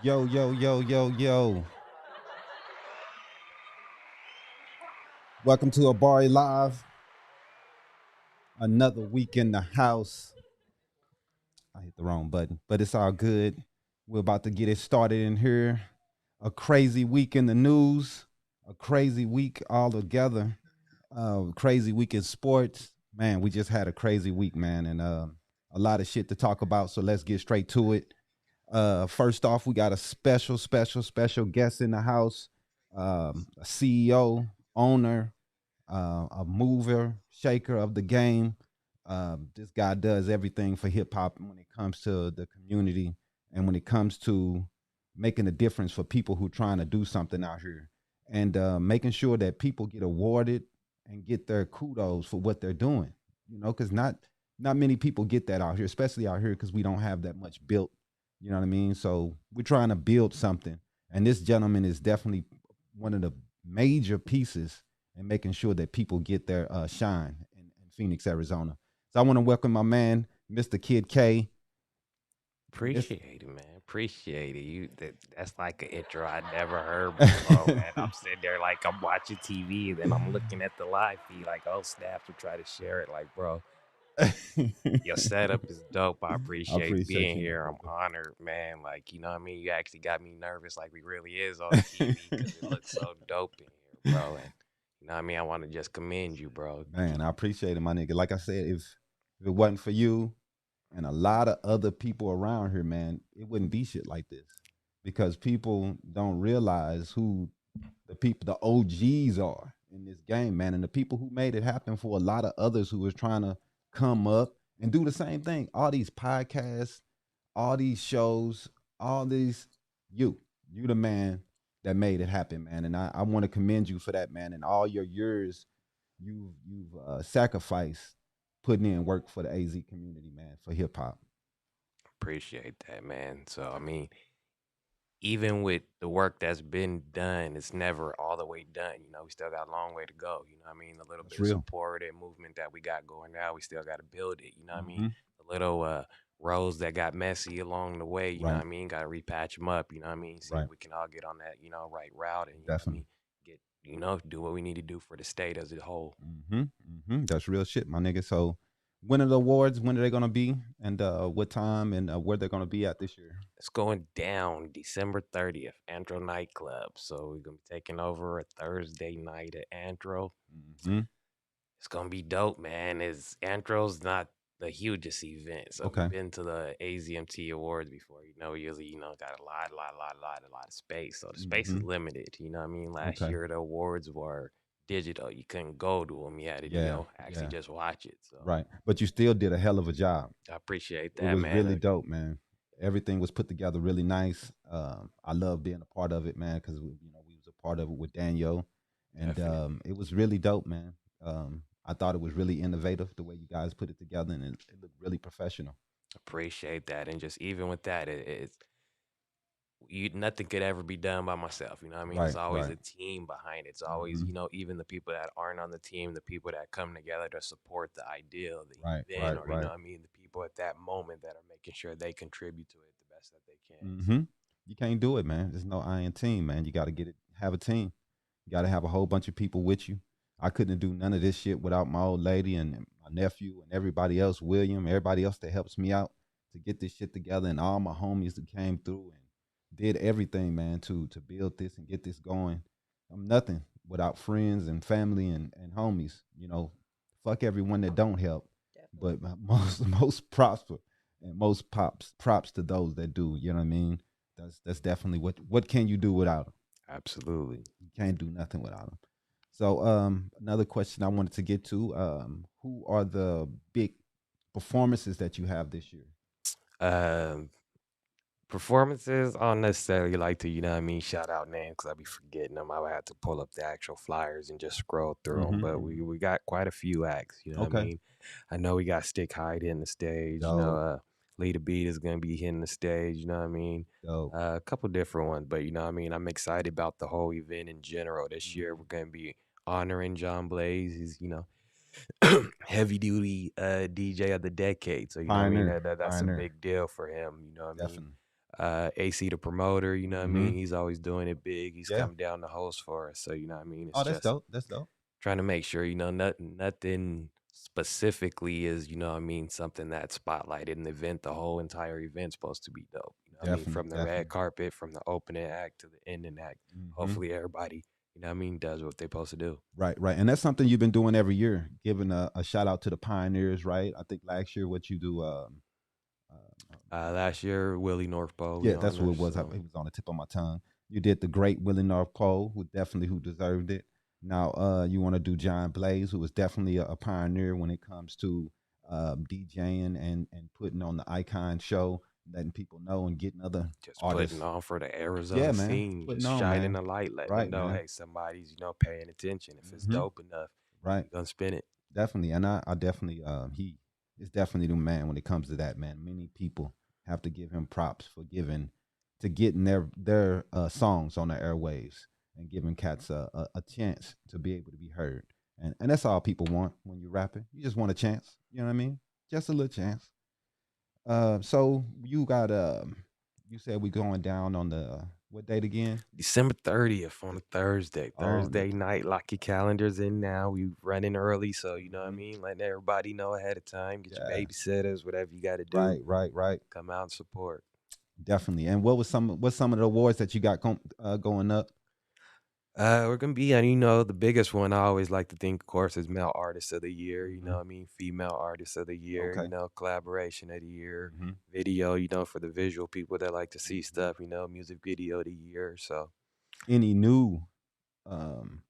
Yo, yo, yo, yo, yo. Welcome to Abari Live. Another week in the house. I hit the wrong button, but it's all good. We're about to get it started in here. A crazy week in the news, a crazy week all together. Crazy week in sports. Man, we just had a crazy week, man, and a lot of shit to talk about. So let's get straight to it. First off, we got a special guest in the house. A CEO, owner, a mover, shaker of the game. This guy does everything for hip hop when it comes to the community and when it comes to making a difference for people who trying to do something out here and making sure that people get awarded and get their kudos for what they're doing. You know, because not many people get that out here, especially out here because we don't have that much built. You know what I mean? So we're trying to build something, and this gentleman is definitely one of the major pieces and making sure that people get their shine in Phoenix, Arizona. So I want to welcome my man, Mr. Kidd Kay. Miss- Appreciate it, man. Appreciate it. That's like an intro I never heard before, man. I'm sitting there like I'm watching TV, and then I'm looking at the live feed, like, oh snap, to try to share it. Like, bro, your setup is dope. I I appreciate appreciate being you, my here. I'm brother. honored, man. Like, you know what I mean? You actually got me nervous, like we really is on TV, because it looks so dope in here, bro. And you know what I mean? I want to just commend you, bro. Man, I appreciate it, my nigga. Like I said, if it wasn't for you and a lot of other people around here, man, it wouldn't be shit like this. Because people don't realize who the OGs are in this game, man, and the people who made it happen for a lot of others who was trying to come up and do the same thing. All these podcasts, all these shows, all these you the man that made it happen, man. And I want to commend you for that, man. And all your years you've sacrificed putting in work for the AZ community, man, for hip hop. Appreciate that, man. So, I mean, even with the work that's been done, it's never all the way done. You know, we still got a long way to go. You know what I mean? The little That's bit of real. support and movement that we got going now, we still got to build it. You know what I mean? Hmm. The little roads that got messy along the way, you know what Right, I mean? Got to repatch them up. You know what I mean? See if right, we can all get on that, right route and, you know what I definitely. mean? Get, do what we need to do for the state as a whole. Hmm. That's real shit, my nigga. So, when are the awards? When are they gonna be? And what time and where they're gonna be at this year? It's going down December 30th, Antro nightclub. So we're going to be taking over a Thursday night at Antro. Hmm. It's gonna be dope, man. Is Antro's not the hugest event. So we've Okay. been to the AZMT Awards before. You know, we usually, got a lot of space. So the space is Hmm. limited. You know what I mean? Last Okay. year the awards were digital. You couldn't go to them. You had to, Yeah. actually Yeah. just watch it. So Right. But you still did a hell of a job. I appreciate It that, was man. really dope, man. Everything was put together really nice. I love being a part of it, man, because we was a part of it with Daniel, and Definitely. it was really dope, man. I thought it was really innovative the way you guys put it together, and it looked really professional. Appreciate that. And just even with that, it's nothing could ever be done by myself. You know what I mean? It's Right, always right. a team behind it. It's always, Hmm. even the people that aren't on the team, the people that come together to support the ideal, Right, the event, right, or, right. I mean, the people at that moment that are making sure they contribute to it the best that they can. So Hmm. You can't do it, man. There's no I in team, man. You got to get it. Have a team. You got to have a whole bunch of people with you. I couldn't do none of this shit without my old lady and my nephew and everybody else, William, everybody else that helps me out to get this shit together, and all my homies that came through and did everything, man, to build this and get this going. I'm nothing without friends and family and homies. You know, fuck everyone that don't help, but definitely. most prosper and most props to those that do. You know what I mean? That's definitely what can you do without them? Absolutely. You can't do nothing without them. So another question I wanted to get to: who are the big performances that you have this year? Um, Performances, I don't necessarily like to, you know what I mean, shout out names because I be forgetting them. I would have to pull up the actual flyers and just scroll through them. But Hmm. we got quite a few acts, you know what I Okay. mean? I know we got Stick High hitting the stage, Dope. Lead Beat is going to be hitting the stage, you know what I mean? Dope. A couple different ones, but you know what I mean? I'm excited about the whole event in general. This year, Hmm. we're going to be honoring John Blaze. He's, heavy duty DJ of the decade. So, you know what I mean? Pioneer. That's a Pioneer. big deal for him, you know what I mean? Definitely. AC the promoter, you know what I Mm-hmm. mean? He's always doing it big. He's Yeah. coming down the host for us. So, you know what I mean? It's Oh, that's just dope. That's dope. trying to make sure, nothing specifically is, you know what I mean, something that's spotlighted in the event. The whole entire event's supposed to be dope. You know what I mean? Definitely, From the red definitely. carpet, from the opening act to the ending act. Mm-hmm. Hopefully everybody, you know what I mean, does what they're supposed to do. Right, right. And that's something you've been doing every year, giving a shout out to the pioneers, right? I think last year what you do, uh, Last year, Willie North Pole, we yeah, that's what honor. it was. So It was on the tip of my tongue. You did the great Willie North Pole, who deserved it. Now, you want to do John Blaze, who was definitely a pioneer when it comes to DJing and putting on the Icon show, letting people know and getting other just putting artists. on for the Yeah, Arizona man, scene, putting just on, shining man. the light, letting them Right, know, man. hey, somebody's, paying attention. If it's Hmm. dope enough, Right. we gonna spin it. Definitely, and I definitely he is definitely the man when it comes to that, man. Many people have to give him props for giving to getting their songs on the airwaves and giving cats a chance to be able to be heard. And that's all people want when you're rapping. You just want a chance. You know what I mean? Just a little chance. So you got you said we going down on the what date again? December 30th on a Thursday. Oh, Thursday night, lock your calendars in now. We running early, so you know what I mhm. mean? Letting everybody know ahead of time. Get your Yeah. babysitters, whatever you gotta do. Right, right, right. Come out and support. Definitely. And what's some of the awards that you got going up? We're gonna be, the biggest one I always like to think, of course, is Male Artist of the Year. You know Hmm. what I mean? Female Artist of the Year. Okay. Collaboration of the year. Hmm. Video. For the visual people that like to see Hmm. stuff. Music video of the year. So Any new um,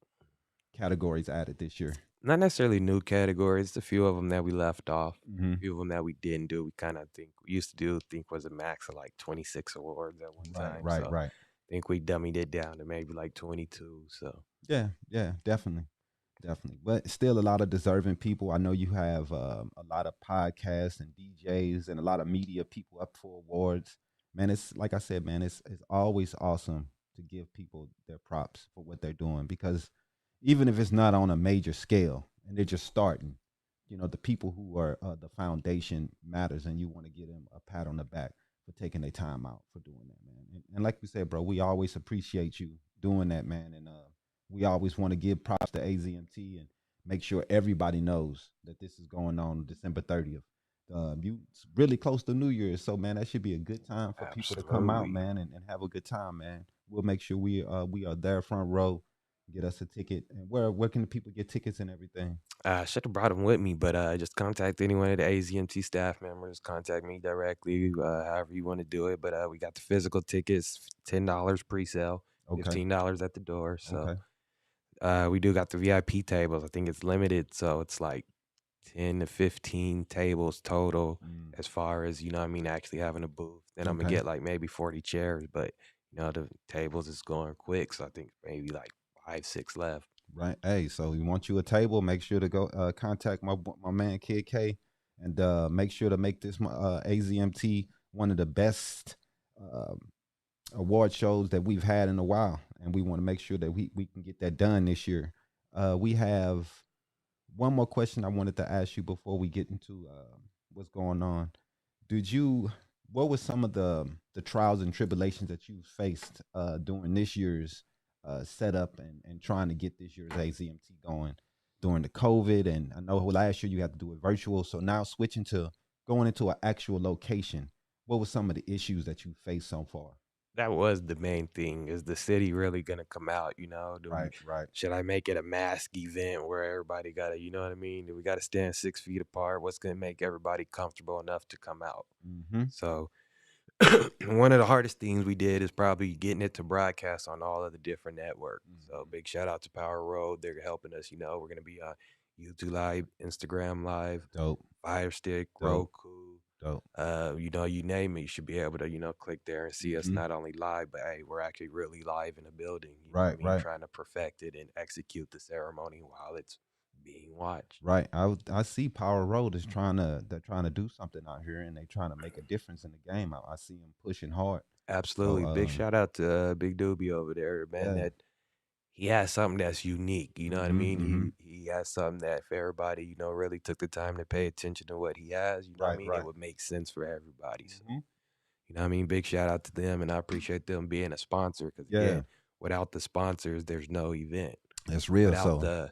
categories added this year? not necessarily new categories. A few of them that we left off. Hmm. A few of them that we didn't do. We kind of think we used to do. Think was a max of like 26 awards at one Right, time. right, So right. I think we dummied it down to maybe like 22. So. Yeah, yeah, definitely. Definitely. But still a lot of deserving people. I know you have a lot of podcasts and DJs and a lot of media people up for awards. Man, it's like I said, man, it's always awesome to give people their props for what they're doing because even if it's not on a major scale and they're just starting, the people who are the foundation matters and you want to give them a pat on the back for taking their time out for doing that, man. And like we said, bro, we always appreciate you doing that, man. And we always want to give props to AZMT and make sure everybody knows that this is going on December 30th. You really close to New Year's, so man, that should be a good time for people to come out, Absolutely. man, and have a good time, man. We'll make sure we are there front row, get us a ticket. And where can the people get tickets and everything? I should have brought them with me, but just contact any one of the AZMT staff members. Contact me directly, however you want to do it. But we got the physical tickets, $10 pre-sale, Okay, $15 at the door. So okay, we do got the VIP tables. I think it's limited, so it's like 10 to 15 tables total mm, as far as, what I mean, actually having a booth. Then I'm gonna okay. get like maybe 40 chairs, but the tables is going quick, so I think maybe like 5, 6 left. Right. Hey, so you want you a table? Make sure to go contact my man Kidd Kay, and make sure to make this AZMT one of the best um award shows that we've had in a while, and we want to make sure that we can get that done this year. We have one more question I wanted to ask you before we get into what's going on. Did you? What were some of the trials and tribulations that you faced during this year's setup and trying to get this year's AZMT going during the COVID? And I know last year you had to do it virtual, so now switching to going into an actual location. What were some of the issues that you faced so far? That was the main thing. Is the city really gonna come out? Right, right. Should I make it a mask event where everybody gotta, you know what I mean? Do we gotta stand 6 feet apart? What's gonna make everybody comfortable enough to come out? Mm-hmm. So one of the hardest things we did is probably getting it to broadcast on all of the different networks. So Mm-hmm. big shout out to Power Road. They're helping us. We're gonna be on YouTube Live, Instagram Live, Dope, Fire Stick, dope, Roku. dope. You name it, you should be able to, click there and see us Mm-hmm. not only live, but hey, we're actually really live in the building. You know what Right, I mean? right. Trying to perfect it and execute the ceremony while it's being watched. Right. I see Power Road is they're trying to do something out here and they trying to make a difference in the game. I see them pushing hard. So Absolutely. Big shout out to Big Doobie over there, man. yeah. That he has something that's unique. You know what I Mm-hmm. mean? Mm-hmm. He has something that if everybody, really took the time to pay attention to what he has, you know what I Right, mean? It right. would make sense for everybody. So Mm-hmm. You know what I mean? Big shout out to them, and I appreciate them being a sponsor because, Yeah, again, without the sponsors, there's no event. that's real. Without So the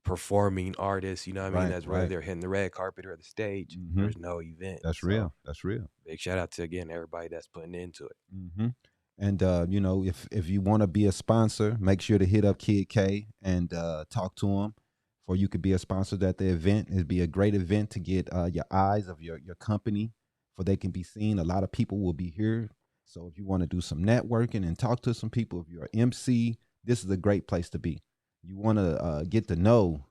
performing artists, you know what I mean? right, That's whether right. they're hitting the red carpet or the stage, Mm-hmm. there's no event. That's So, real. That's real. big shout out to, again, everybody that's putting into it. Mm-hmm. And you know, if you want to be a sponsor, make sure to hit up Kid K and talk to him, for you could be a sponsor at the event. It'd be a great event to get your eyes of your company, for they can be seen. A lot of people will be here, so if you want to do some networking and talk to some people, if you're an MC, this is a great place to be. You want to get to know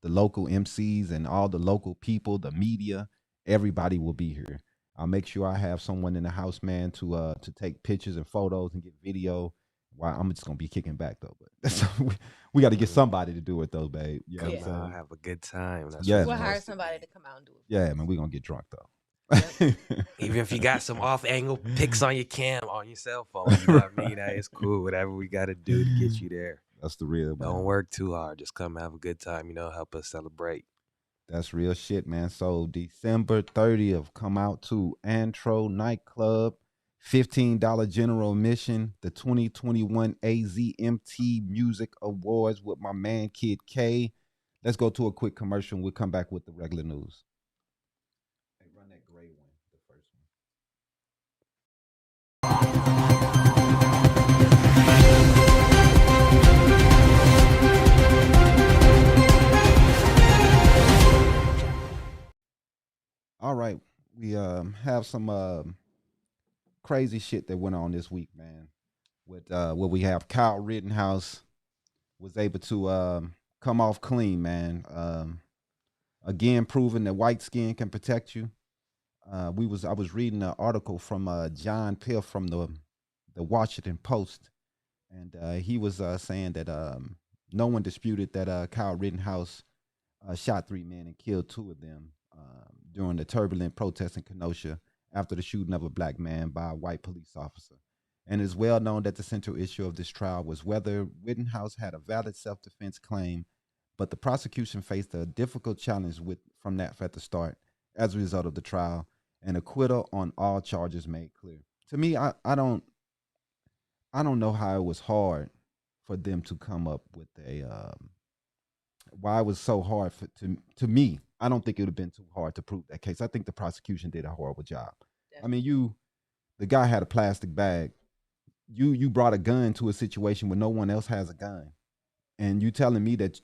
the local MCs and all the local people, the media. Everybody will be here. I'll make sure I have someone in the house, man, to take pictures and photos and get video. Why I'm just gonna be kicking back though, but we got to get Mhm. somebody to do it though, babe. You know Come what Yeah. I'm out, saying? have a good time. That's Yeah, what's We'll man. hire supposed to somebody be. to come out and do it. Yeah, man, we gonna get drunk though. Yep. Even if you got some off angle pics on your cam, on your cell phone, you know what I mean? Hey, it's cool. Whatever we got to do to get you there. That's the real, Don't man. work too hard. Just come have a good time, help us celebrate. That's real shit, man. So December 30th, come out to Antro Nightclub, $15 general admission, the 2021 AZMT Music Awards with my man Kidd Kay. Let's go to a quick commercial and we'll come back with the regular news. Hey, run that gray one, the first one. All right. We have some crazy shit that went on this week, man. With where we have Kyle Rittenhouse was able to come off clean, man. Again, proving that white skin can protect you. I was reading an article from John Piff from the Washington Post, and he was saying that no one disputed that Kyle Rittenhouse shot three men and killed two of them during the turbulent protest in Kenosha after the shooting of a black man by a white police officer. And it is well known that the central issue of this trial was whether Rittenhouse had a valid self defense claim, but the prosecution faced a difficult challenge from that at the start as a result of the trial, and acquittal on all charges made clear. To me, I don't know how it was hard for them to come up with a why it was so hard to me. I don't think it would have been too hard to prove that case. I think the prosecution did a horrible job. I mean, the guy had a plastic bag. You brought a gun to a situation where no one else has a gun, and you telling me that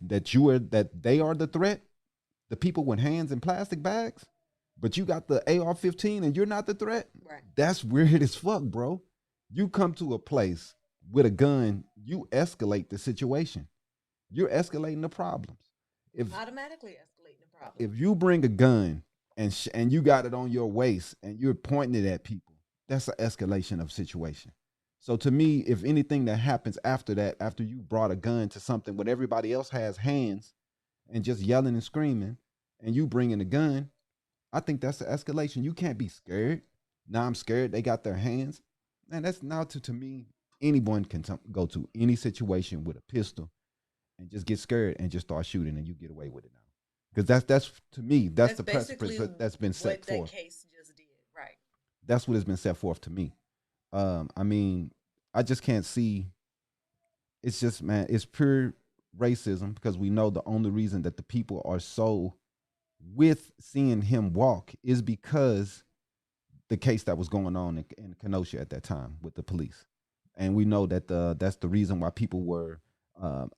they are the threat, the people with hands in plastic bags, but you got the AR-15 and you're not the threat. Right. That's weird as fuck, bro. You come to a place with a gun, you escalate the situation. You're escalating the problems. If Automatically escalating the problem. if you bring a gun and you got it on your waist and you're pointing it at people, that's an escalation of situation. So to me, if anything that happens after that, after you brought a gun to something when everybody else has hands and just yelling and screaming, and you bringing a gun, I think that's an escalation. You can't be scared. Now I'm scared. They got their hands, and that's now to me. Anyone can go to any situation with a pistol and just get scared and just start shooting, and you get away with it now. Because that's to me that's the basically precedent that's been set what that forth. case just did. Right. That's what has been set forth to me. I mean, I just can't see. It's just, man, it's pure racism, because we know the only reason that the people are so with seeing him walk is because the case that was going on in Kenosha at that time with the police, and we know that that's the reason why people were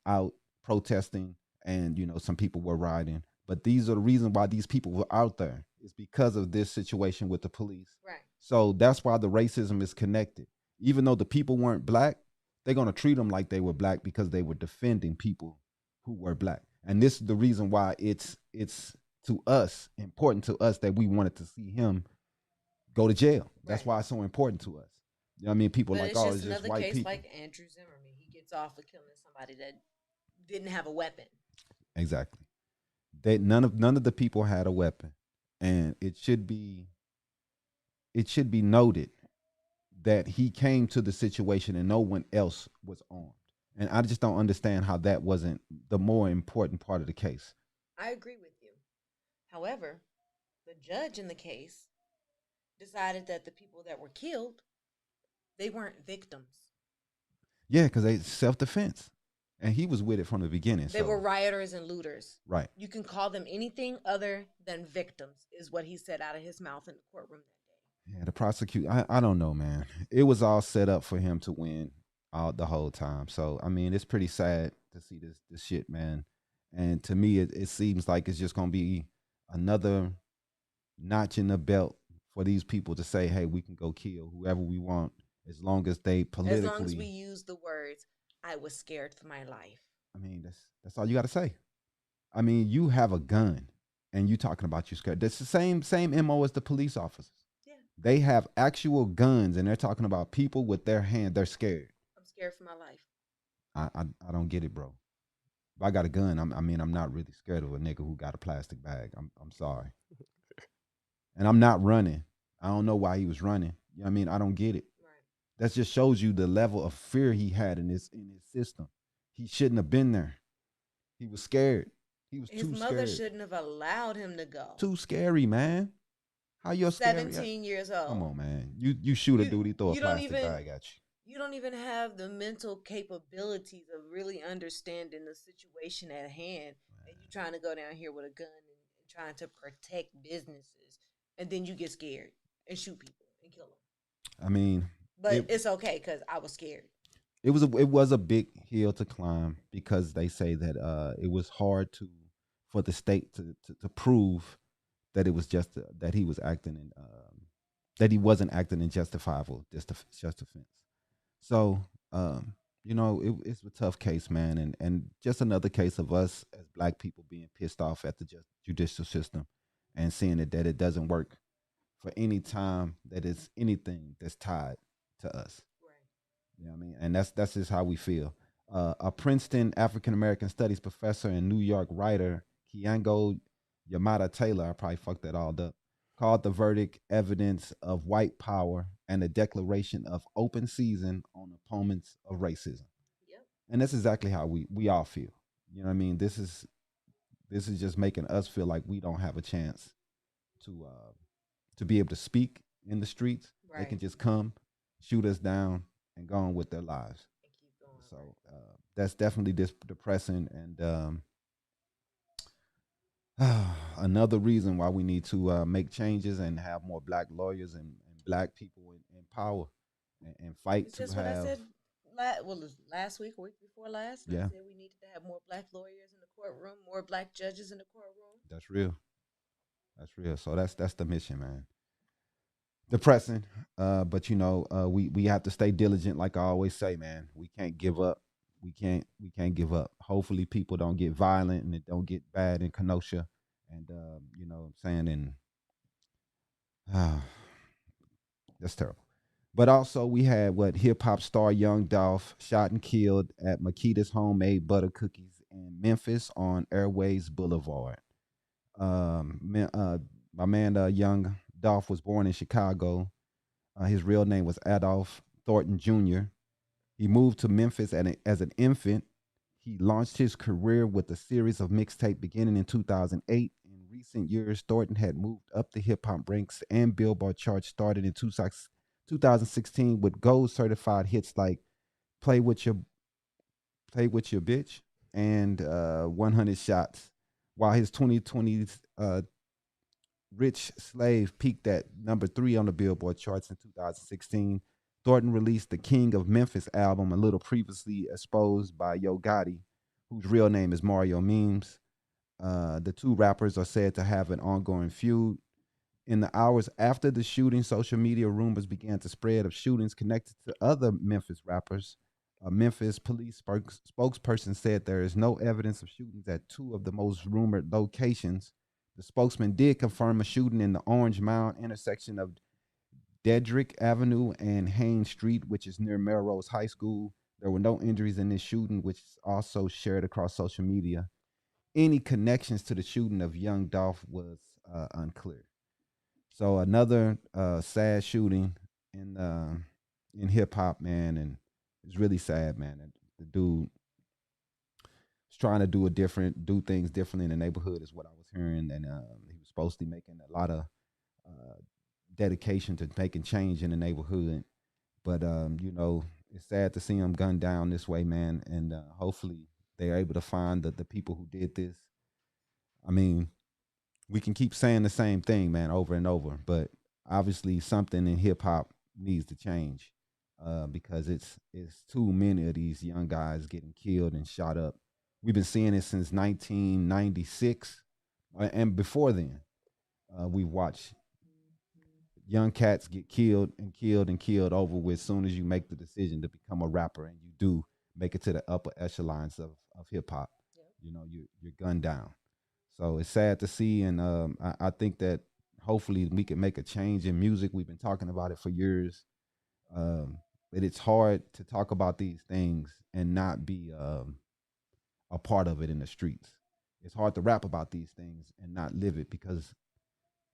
out protesting, and some people were rioting. But these are the reason why these people were out there is because of this situation with the police. Right. So that's why the racism is connected. Even though the people weren't black, they're gonna treat them like they were black because they were defending people who were black. And this is the reason why it's to us important to us that we wanted to see him go to jail. That's Right. why it's so important to us. You know what I mean? People But like, it's oh, just it's just another white case people. like Andrew Zimmerman. He gets off for killing somebody that didn't have a weapon. Exactly. None of the people had a weapon, and it should be noted that he came to the situation and no one else was armed. And I just don't understand how that wasn't the more important part of the case. I agree with you. However, the judge in the case decided that the people that were killed, they weren't victims. Yeah, because they self defense, and he was with it from the beginning. They were So rioters and looters. right. You can call them anything other than victims, is what he said out of his mouth in the courtroom that day. Yeah, the prosecute. I don't know, man. It was all set up for him to win all the whole time. So I mean, it's pretty sad to see this shit, man. And to me, it seems like it's just gonna be another notch in the belt for these people to say, hey, we can go kill whoever we want as long as they As long as we politically. use the words, I was scared for my life. I mean, that's all you got to say. I mean, you have a gun, and you talking about you scared. That's the same mo as the police officers. Yeah, They have actual guns, and they're talking about people with their hand. They're scared. I'm scared for my life. I don't get it, bro. If I got a gun, I mean, I'm not really scared of a nigga who got a plastic bag. I'm sorry, and I'm not running. I don't know why he was running. You know what I mean? I don't get it. Right. That just shows you the level of fear he had in his system. He shouldn't have been there. He was scared. He was His too mother scared. shouldn't have allowed him to go. Too scary, man. How He's you're scary? 17 years old. Come on, man. You shoot a You dude, he throw a you don't plastic even bag at you. you don't even have the mental capabilities of really understanding the situation at hand, and you trying to go down here with a gun and trying to protect businesses, and then you get scared and shoot people and kill them. I mean, But it it's okay because I was scared. it was a big hill to climb because they say that it was hard to for the state to prove that it was just that he was acting in that he wasn't acting in justifiable just defense. So it's a tough case, man, and just another case of us as black people being pissed off at the judicial system and seeing that it doesn't work for any time that it's anything that's tied to us. Right. You know what I mean? And that's just how we feel. A Princeton African American Studies professor and New York writer, Kiango Yamada Taylor, I probably fucked that all up, called the verdict evidence of white power and a declaration of open season on opponents of racism. Yep. And that's exactly how we all feel. You know what I mean? This is just making us feel like we don't have a chance to be able to speak in the streets. They Right. can just come, shoot us down, and go on with their lives. And keep going. So that's definitely depressing, and another reason why we need to make changes and have more black lawyers and black people in power and fight It's to just what I have. said. Well, it was last week or week before last, and I Yeah, said we needed to have more black lawyers in the courtroom, more black judges in the courtroom. that's real. That's real. So that's the mission, man. Depressing, but we have to stay diligent, like I always say, man. We can't give up. We can't give up. Hopefully, people don't get violent and it don't get bad in Kenosha, and you know what I'm saying, and that's terrible. But also, we had what hip hop star Young Dolph shot and killed at Makita's homemade butter cookies in Memphis on Airways Boulevard. My man, Young Dolph, was born in Chicago. His real name was Adolph Thornton Jr. He moved to Memphis as an infant. He launched his career with a series of mixtape beginning in 2008. In recent years, Thornton had moved up the hip hop ranks and Billboard charts, started in 2016 with gold certified hits like "Play with Your Play with Your Bitch" and 100 Shots. While his 2020 Rich Slave peaked at number 3 on the Billboard charts in 2016. Thornton released the King of Memphis album, a little previously exposed by Yo Gotti, whose real name is Mario Memes. The two rappers are said to have an ongoing feud. In the hours after the shooting, social media rumors began to spread of shootings connected to other Memphis rappers. A Memphis police spokesperson said there is no evidence of shootings at two of the most rumored locations. The spokesman did confirm a shooting in the Orange Mound intersection of Dedrick Avenue and Haynes Street, which is near Melrose High School. There were no injuries in this shooting, which is also shared across social media. Any connections to the shooting of young Dolph was unclear. So another sad shooting in hip hop, man, and it's really sad, man. The dude was trying to do things differently in the neighborhood, is what I was hearing, and he was supposed to be making a lot of uh, dedication to making change in the neighborhood. But it's sad to see them gunned down this way, man. And hopefully they're able to find the people who did this. I mean, we can keep saying the same thing, man, over and over, but obviously something in hip hop needs to change because it's too many of these young guys getting killed and shot up. We've been seeing it since 1996, and before then, we've watched young cats get killed and killed and killed over with. As soon as you make the decision to become a rapper and you do make it to the upper echelons of hip hop, you're gunned down. So it's sad to see, and I think that hopefully we can make a change in music. We've been talking about it for years, but it's hard to talk about these things and not be a part of it in the streets. It's hard to rap about these things and not live it because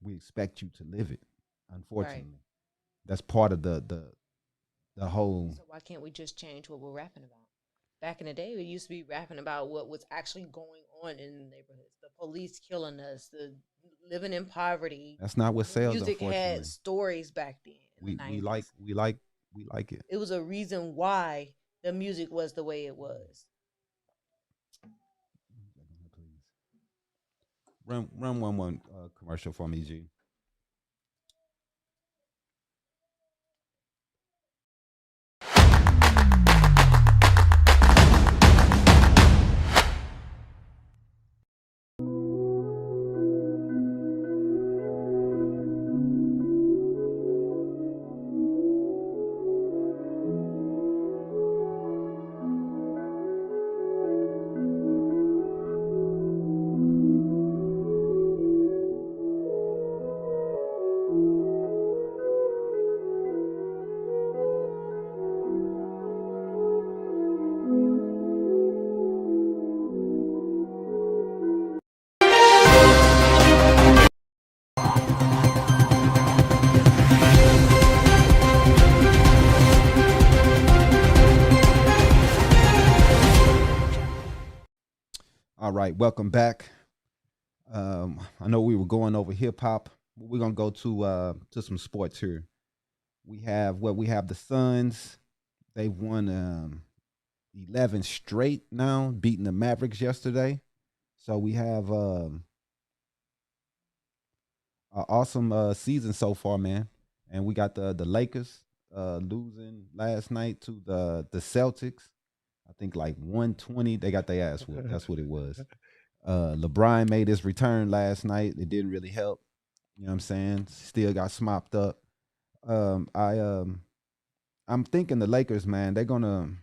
we expect you to live it. Unfortunately, right. That's part of the whole. So why can't we just change what we're rapping about? Back in the day, we used to be rapping about what was actually going on in the neighborhoods. The police killing us, the living in poverty. That's not what sells. Music had stories back then. We like it. It was a reason why the music was the way it was. Run one commercial for me, G. All right, welcome back. I know we were going over hip hop. We're gonna go to some sports here. We have the Suns. They've won 11 straight now, beating the Mavericks yesterday. So we have an awesome season so far, man. And we got the Lakers losing last night to the Celtics. I think like 120. They got their ass whooped. That's what it was. LeBron made his return last night. It didn't really help. You know what I'm saying? Still got smopped up. I'm thinking the Lakers, man, they're gonna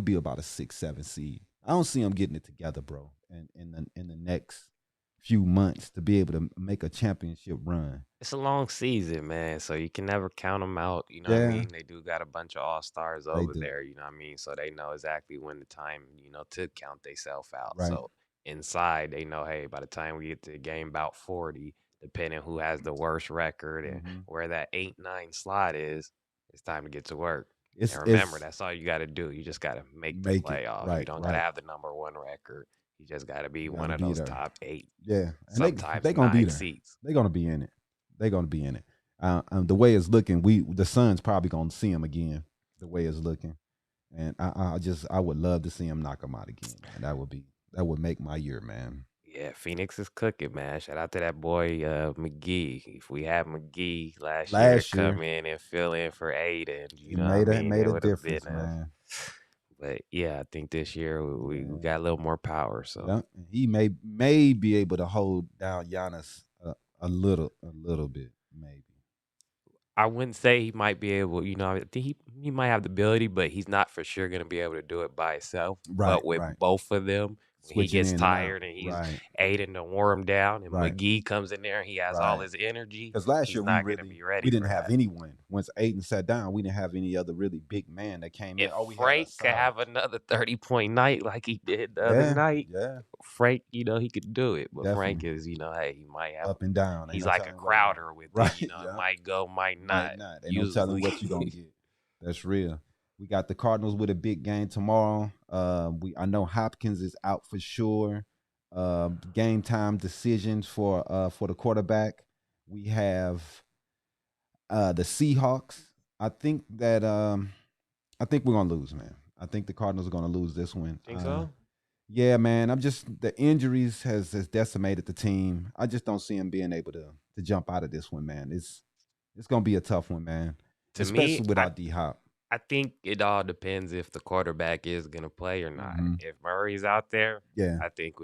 be about a 6-7 seed. I don't see them getting it together, bro. And in the next few months to be able to make a championship run. It's a long season, man, so you can never count them out. You know what I mean? They do got a bunch of all-stars over there, you know what I mean? So they know exactly when the time, to count themselves out. Right. So inside, they know, hey, by the time we get to the game about 40, depending who has the worst record and where that 8-9 slot is, it's time to get to work. And remember, that's all you got to do. You just got to make the playoff. Right, you don't got to have the number one record. You just got to be one of those top 8. Yeah. And sometimes they going to be there. Seats. They're going to be in it. They're going to be in it. The way it's looking, the Suns probably going to see them again, the way it's looking. And I would love to see them knock them out again. And that would make my year, man. Yeah, Phoenix is cooking, man. Shout out to that boy McGee. If we had McGee last year to come in and fill in for Aiden, he made a difference, man. But yeah, I think this year we got a little more power. So he may be able to hold down Giannis a little bit, maybe. I wouldn't say he might be able. I think he might have the ability, but he's not for sure going to be able to do it by himself. Right, but with both of them, when he gets tired and he's Aiden to warm him down, and McGee comes in there and he has all his energy. Because last year we didn't have anyone. Once Aiden sat down, we didn't have any other really big man that came in. If Frank could have another 30-point night like he did the other night, Frank, he could do it. But Frank is, hey, he might have up and down. He's like a Crowder with it. It might go, might not. Ain't no telling what you're gonna get. That's real. We got the Cardinals with a big game tomorrow. I know Hopkins is out for sure. Game time decisions for the quarterback. We have The Seahawks. I think that I think we're gonna lose, man. I think the Cardinals are gonna lose this one. Think so? Yeah, man. I'm just the injuries has decimated the team. I just don't see him being able to jump out of this one, man. It's gonna be a tough one, man. To me, Especially I without D Hop. I think it all depends if the quarterback is gonna play or not. Hmm. If Murray's out there, Yeah, I think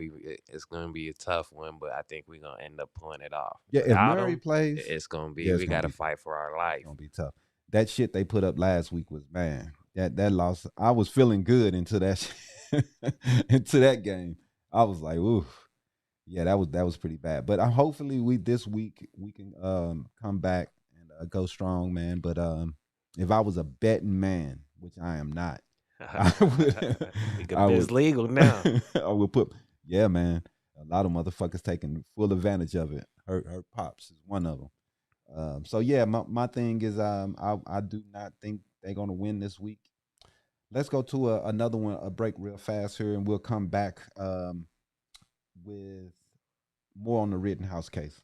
it's gonna be a tough one, but I think we're gonna end up pulling it off. yeah. If Without Murray him, plays, it's gonna be yeah, we gotta fight for our it's life. gonna be tough. That shit they put up last week was, man. That loss. I was feeling good into that into that game. I was like, ooh, yeah, that was pretty bad. But hopefully we this week we can come back and go strong, man. But if I was a betting man, which I am not, I would Because I it's would legal now. I would put, yeah, man. A lot of motherfuckers taking full advantage of it. Her pops is one of them. So yeah, my thing is I do not think they're gonna win this week. Let's go to another one, a break real fast here, and we'll come back with more on the Rittenhouse case.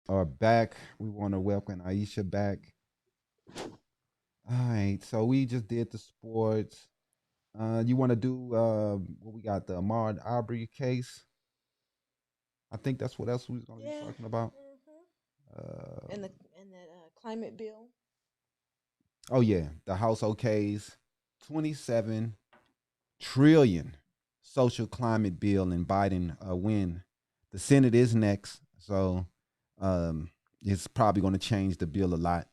Are back. We want to welcome Aisha back. All right, so we just did the sports. You want to do what we got, the Ahmaud Arbery case? I think that's what else we was gonna be Yeah. talking about. Mm-hmm. Uh, And that climate bill. oh yeah, the House OKs 27 trillion social climate bill, and Biden win. The Senate is next, so it's probably going to change the bill a lot.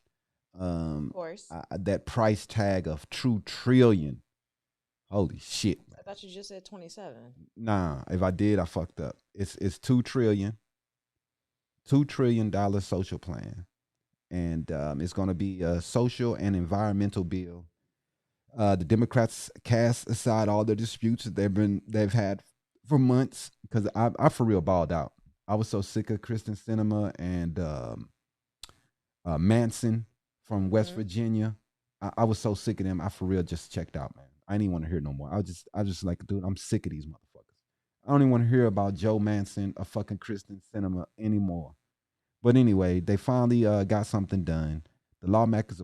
Of course. That price tag of 2 trillion. Holy shit, man. I thought you just said 27. Nah, if I did, I fucked up. It's 2 trillion, $2 trillion social plan, and it's going to be a social and environmental bill. The Democrats cast aside all the disputes that they've had for months, because I for real balled out. I was so sick of Kristen Sinema and Manson from West Mm-hmm. Virginia. I was so sick of them. I for real just checked out, man. I didn't want to hear no more. I just like, dude, I'm sick of these motherfuckers. I don't even want to hear about Joe Manson or fucking Kristen Sinema anymore. But anyway, they finally got something done. The lawmakers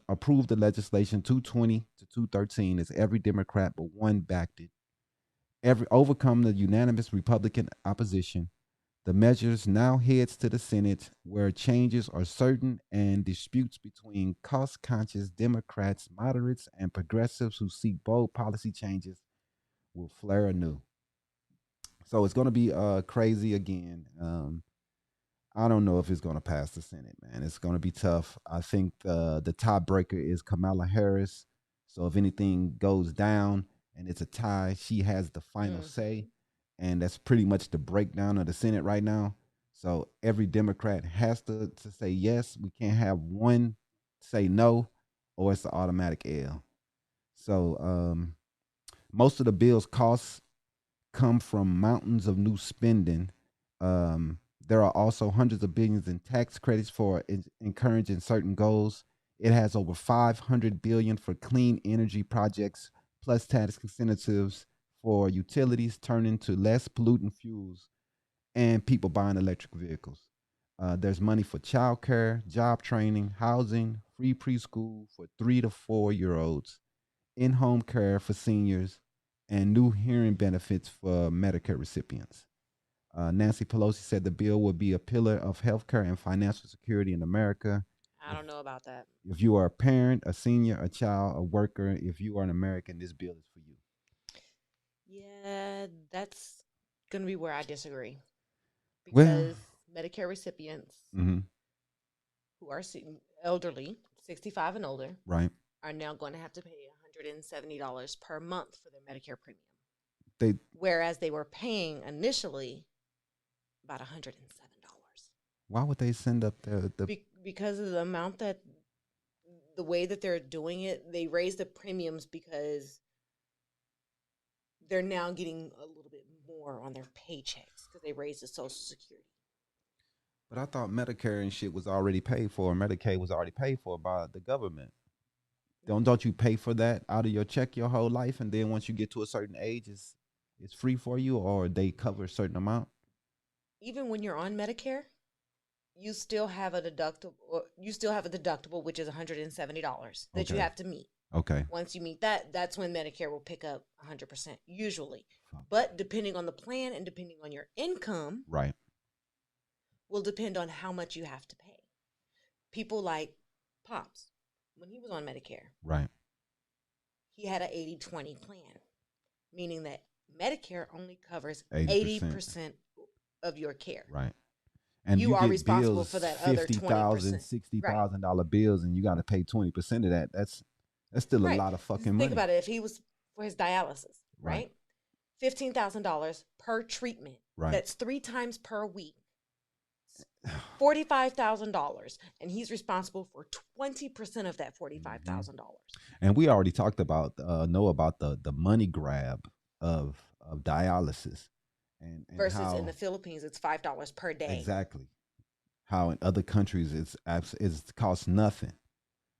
approved the legislation 220 to 213, as every Democrat but one backed it. Every overcome the unanimous Republican opposition. The measures now heads to the Senate, where changes are certain and disputes between cost-conscious Democrats, moderates, and progressives who seek bold policy changes will flare anew. So it's going to be crazy again. I don't know if it's going to pass the Senate, man. It's going to be tough. I think the tiebreaker is Kamala Harris. So if anything goes down and it's a tie, she has the final Mm-hmm. say. And that's pretty much the breakdown of the Senate right now. So every Democrat has to say yes. We can't have one say no, or it's an automatic L. So most of the bill's costs come from mountains of new spending. There are also hundreds of billions in tax credits for encouraging certain goals. It has over 500 billion for clean energy projects, plus tax incentives for utilities turning to less pollutant fuels and people buying electric vehicles. There's money for childcare, job training, housing, free preschool for 3 to 4 year olds, in home care for seniors, and new hearing benefits for Medicare recipients. Nancy Pelosi said the bill will be a pillar of healthcare and financial security in America. I If, don't know about that. if you are a parent, a senior, a child, a worker, if you are an American, this bill is for you. Yeah, that's going to be where I disagree. Well, Because Medicare recipients mm-hmm, who are elderly, 65 and older, right. are now going to have to pay $170 per month for their Medicare premium. They Whereas they were paying initially about $107. Why would they send up the Because of the amount that, the way that they're doing it, they raise the premiums because they're now getting a little bit more on their paychecks because they raised the Social Security. But I thought Medicare and shit was already paid for. Medicaid was already paid for by the government. don't you pay for that out of your check your whole life, and then once you get to a certain age, it's free for you, or they cover a certain amount? Even when you're on Medicare, you still have a deductible. You still have a deductible, which is $170 that you Okay. have to meet. Okay. Once you meet that, that's when Medicare will pick up 100%, usually. Fuck. But depending on the plan and depending on your income, Right. will depend on how much you have to pay. People like Pops, when he was on Medicare, Right. he had an 80/20 plan, meaning that Medicare only covers 80%. 80% of your care. Right. And You you are get responsible bills, for that other 50,000, 20%. sixty Right. thousand dollar bills, and you got to pay 20% of that. That's still a Right. lot of fucking Think money. about it. If he was for his dialysis, Right. right? $15,000 per treatment. Right. That's 3 times per week. $45,000, and he's responsible for 20% of that Mhm. $45,000 And we already talked about know about the money grab of dialysis, and versus in how the Philippines it's $5 per day. exactly how in other countries it's costs nothing,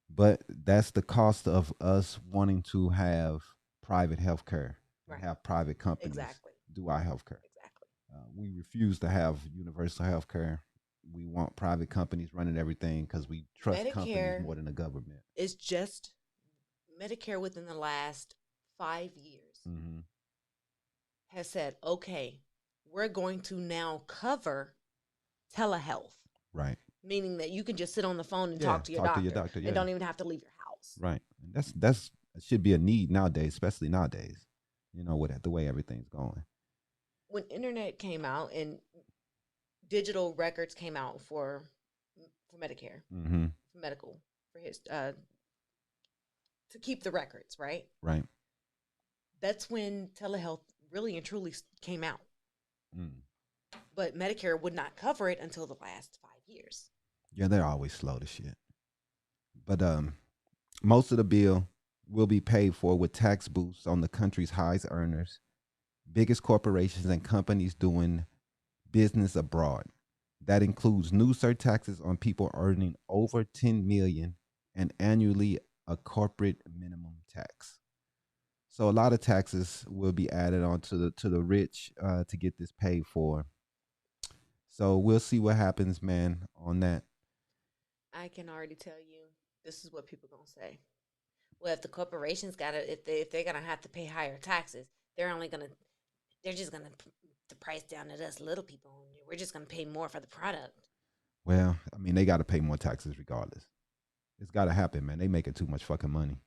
but that's the cost of us wanting to have private health care and Right. have private companies Exactly. do our health care. Exactly. We refuse to have universal health care. We want private companies running everything because we trust companies Medicare more than the government. is just Medicare within the last 5 years Hmm. has said, okay, we're going to now cover telehealth, Right. meaning that you can just sit on the phone and Yeah. talk to your Talk to your doctor doctor. and Yeah. don't even have to leave your house. Right. And that's it should be a need nowadays, especially nowadays. With the way everything's going. When internet came out and digital records came out for Medicare, Mm-hmm. for medical, for his to keep the records, right? Right. That's when telehealth really and truly came out. Mm. But Medicare would not cover it until the last 5 years. Yeah, they're always slow to shit. But most of the bill will be paid for with tax boosts on the country's highest earners, biggest corporations and companies doing business abroad. That includes new surtaxes on people earning over 10 million and annually a corporate minimum tax. So a lot of taxes will be added on to the rich to get this paid for. So we'll see what happens, man, on that. I can already tell you this is what people gonna say. Well, if the corporations gotta, if they're gonna have to pay higher taxes, they're only gonna, they're just gonna put the price down at us little people. We're just gonna pay more for the product. Well, I mean, they got to pay more taxes regardless. It's got to happen, man. They making too much fucking money.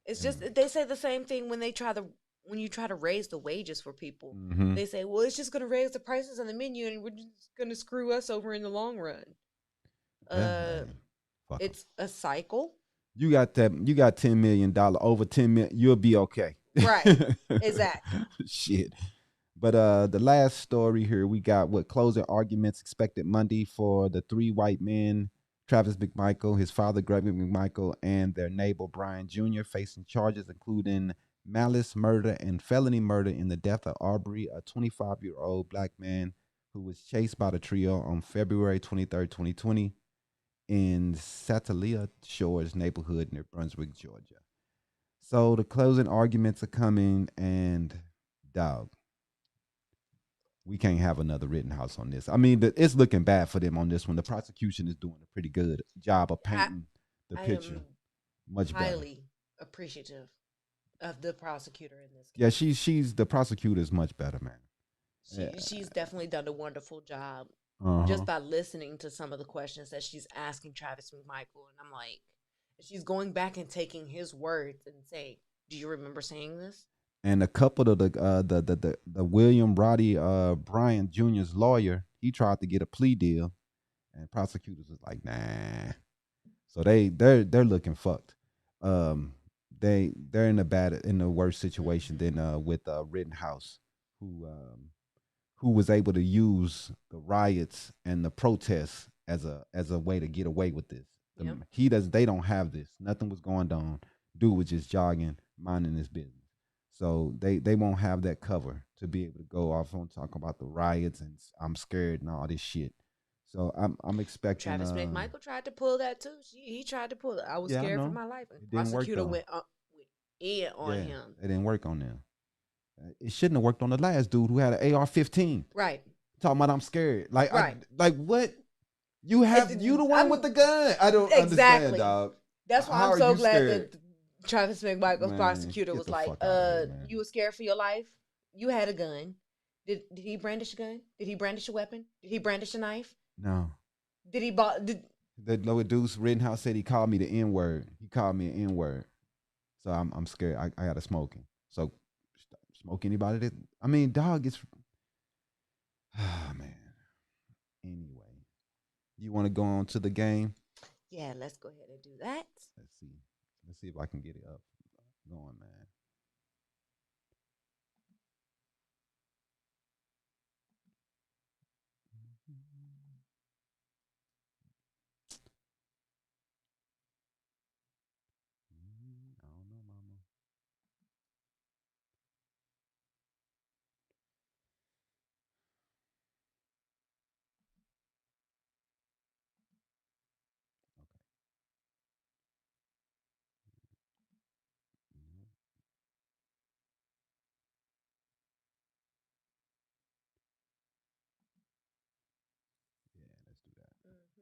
It's And, just they say the same thing when they try to when you try to raise the wages for people. mm-hmm. They say, well, it's just gonna raise the prices on the menu, and we're just gonna screw us over in the long run. Well, Uh, hey, fuck 'em. it's a cycle, You got that. You got $10 million, over 10 million. You'll be okay. right? Exactly. Shit. But the last story here, we got what closing arguments expected Monday for the three white men, Travis McMichael, his father Gregory McMichael, and their neighbor Brian Jr. facing charges including malice, murder, and felony murder in the death of Aubrey, a 25-year-old black man who was chased by the trio on February 23rd, 2020 in Satalia Shores neighborhood near Brunswick, Georgia. So the closing arguments are coming, and dog, we can't have another Rittenhouse on this. I mean, it's looking bad for them on this one. The prosecution is doing a pretty good job of I painting the I picture am much better. highly appreciative of the prosecutor in this Yeah, case. she's the prosecutor is much better, man. She's definitely done a wonderful job Uh-huh. just by listening to some of the questions that she's asking Travis McMichael, and I'm like, she's going back and taking his words and saying, "Do you remember saying this?" And a couple of the William Roddy Bryant Jr.'s lawyer, he tried to get a plea deal, and prosecutors was like, nah. So they're looking fucked. Um, they're in a worse situation than with Rittenhouse, who who was able to use the riots and the protests as a way to get away with this. Yep. He does. They don't have this. Nothing was going on. Dude was just jogging, minding his business. So they won't have that cover to be able to go off on talking about the riots and I'm scared and all this shit. So I'm expecting. Travis McMichael tried to pull that too. He tried to pull it. I was Yeah, I scared for know my life. And it didn't work prosecutor though. went in on Yeah, him. it didn't work on them. It shouldn't have worked on the last dude who had an AR-15. Right. Talking about I'm scared. Right. Like what? You the one with I'm the gun. I don't understand, exactly. dog. That's why How I'm are so you glad scared? that Travis McMichael's Man, prosecutor get was the like, fuck out of here, man. you were scared for your life. You had a gun. Did he brandish a gun? Did he brandish a weapon? Did he brandish a knife? No. Did he bought did The lower Deuce Rittenhouse said he called me the N word. He called me an N word. So I'm scared. I got to smoke him. So smoke anybody that I mean, dog, it's man. Anyway, you want to go on to the game? Yeah, let's go ahead and do that. Let's see. Let's see if I can get it up going, man. I don't know, mama. Okay. Yeah, let's do that. Mhm.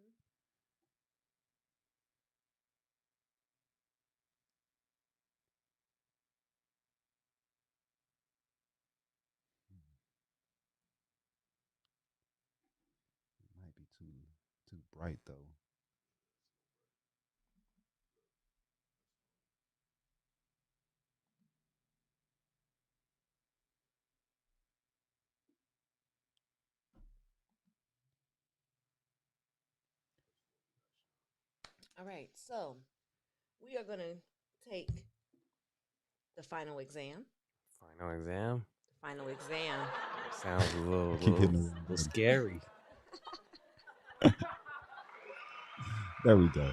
It might be too bright though. All right, so we are gonna take the final exam. Final exam. The final exam. Sounds a little, Keep little, hitting the wrong little button. scary. There we go.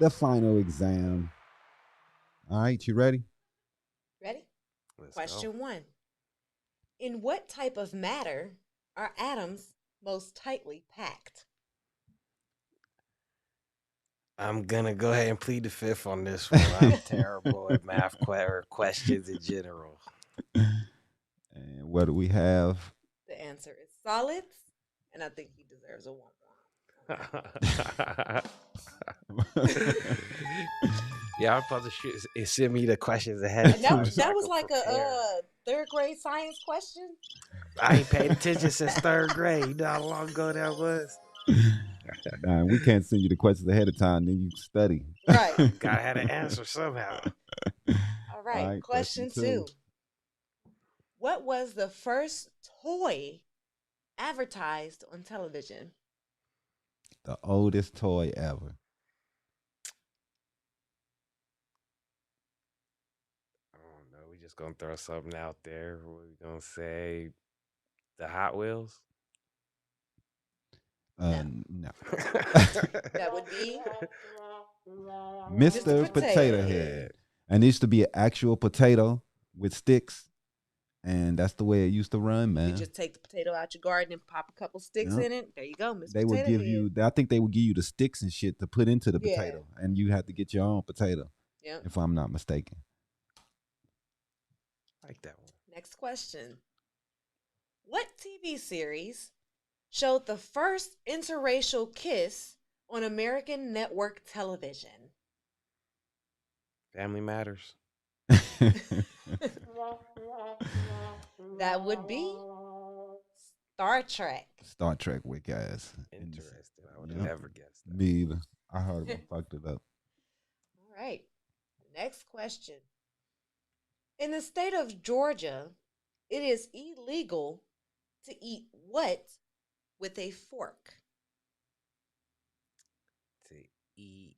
The final exam. All right, you ready? Ready? Let's go. Question 1. In what type of matter are atoms most tightly packed? I'm gonna go ahead and plead the fifth on this one. I'm terrible at math questions in general. And what do we have? The answer is solids, and I think he deserves a 1 Yeah, I'm supposed to send me the questions ahead of And time so that I was can like a prepare. third grade science question. I ain't paid attention since third grade. You know how long ago that was? Nah, we can't send you the questions ahead of time, then you study. Right. Gotta have an answer somehow. All All right. right, question Question two. 2. What was the first toy advertised on television? The oldest toy ever. I don't know. We just gonna throw something out there. What we gonna say? The Hot Wheels. No. No. That would be Mr. Mr. Potato Potato Head. Head. And it used to be an actual potato with sticks. And that's the way it used to run, You man. could just take the potato out your garden and pop a couple sticks Yep. in it. There you go, Mr. They would Potato give Head. you, I think they would give you the sticks and shit to put into the Yeah. potato. And you had to get your own potato, Yep. if I'm not mistaken. Like that one. Next question. What TV series showed the first interracial kiss on American network television? Family Matters. That would be Star Trek. Star Trek with guys. Interesting. I would have Yep. never guessed that. Me either. I heard him fucked it up. All right. Next question. In the state of Georgia, it is illegal to eat what with a fork? To eat.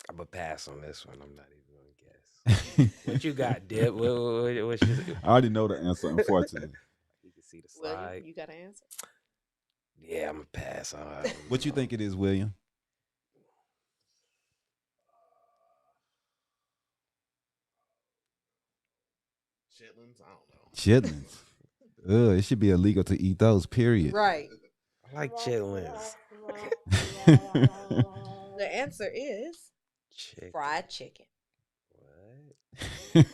I'm gonna pass on this one. I'm not even gonna guess. What you got, Dip? What's your... I already know the answer, unfortunately. You can see the William, slide. you got an answer? Yeah, I'm gonna pass on. What you think it is, William? Chitlins? I don't know. Chitlins. It should be illegal to eat those. Period. Right. I like chitlins. The answer is Chicken. fried chicken. What?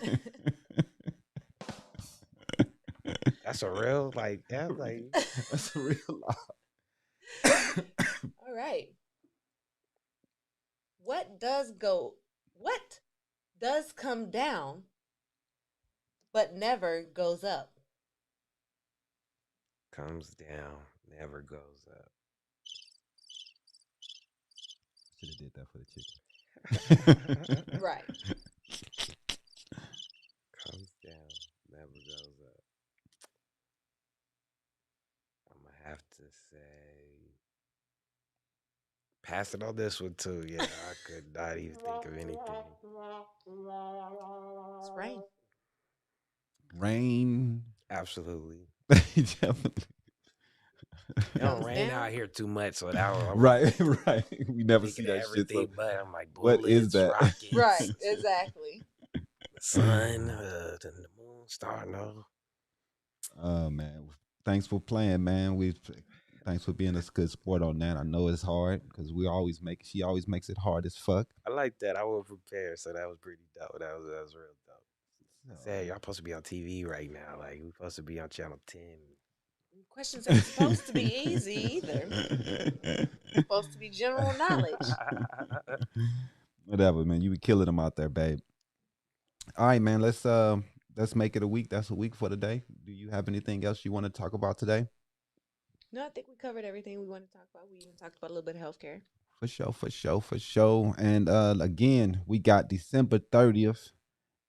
That's a real like. Yeah, like That's a real lie. All right. What does go? What does come down, but never goes up? comes down, never goes up. Should have did that for the chicken. Right. Comes down, never goes up. I'm gonna have to say, pass it on this one too. Yeah, I could not even think of anything. It's rain. Rain. Absolutely. Definitely. It don't Comes rain down. out here too much, so that was, Right, right. We never see thinking of that shit. So everything, but I'm like what is bullets, that? rockets, Right. Exactly. the sun, the moon, star. No, Oh man. Thanks for playing, man. Thanks for being a good sport on that. I know it's hard because she always makes it hard as fuck. I like that. I wasn't prepared, so that was pretty dope. That was real dope. I said, y'all supposed to be on TV right now. Like we supposed to be on channel 10. Questions ain't supposed to be easy either. Supposed to be general knowledge. Whatever, man. You be killing them out there, babe. All right, man. Let's make it a week. That's a week for today. Do you have anything else you want to talk about today? No, I think we covered everything we wanted to talk about. We even talked about a little bit of healthcare. For sure, for sure, for sure. And again, we got December 30th,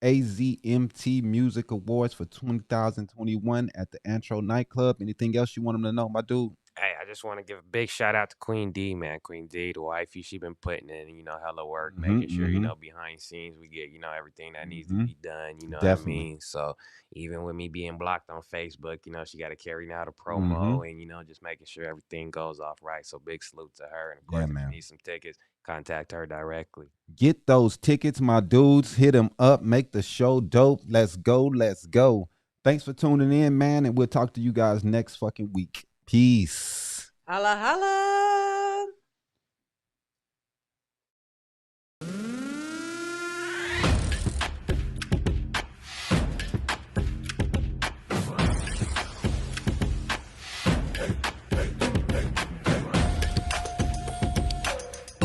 AZMT Music Awards for 2021 at the Antro nightclub. Anything else you want them to know, my dude? Hey, I just want to give a big shout out to Queen D, man. Queen D, the wifey, she been putting in, hella work, making sure, behind scenes we get, everything that needs to be done, Definitely. what I mean? So even with me being blocked on Facebook, she got to carry out a promo and, just making sure everything goes off right. So big salute to her. And of course, if you need some tickets, contact her directly. Get those tickets, my dudes. Hit them up. Make the show dope. Let's go. Let's go. Thanks for tuning in, man. And we'll talk to you guys next fucking week. Peace. Holla, holla.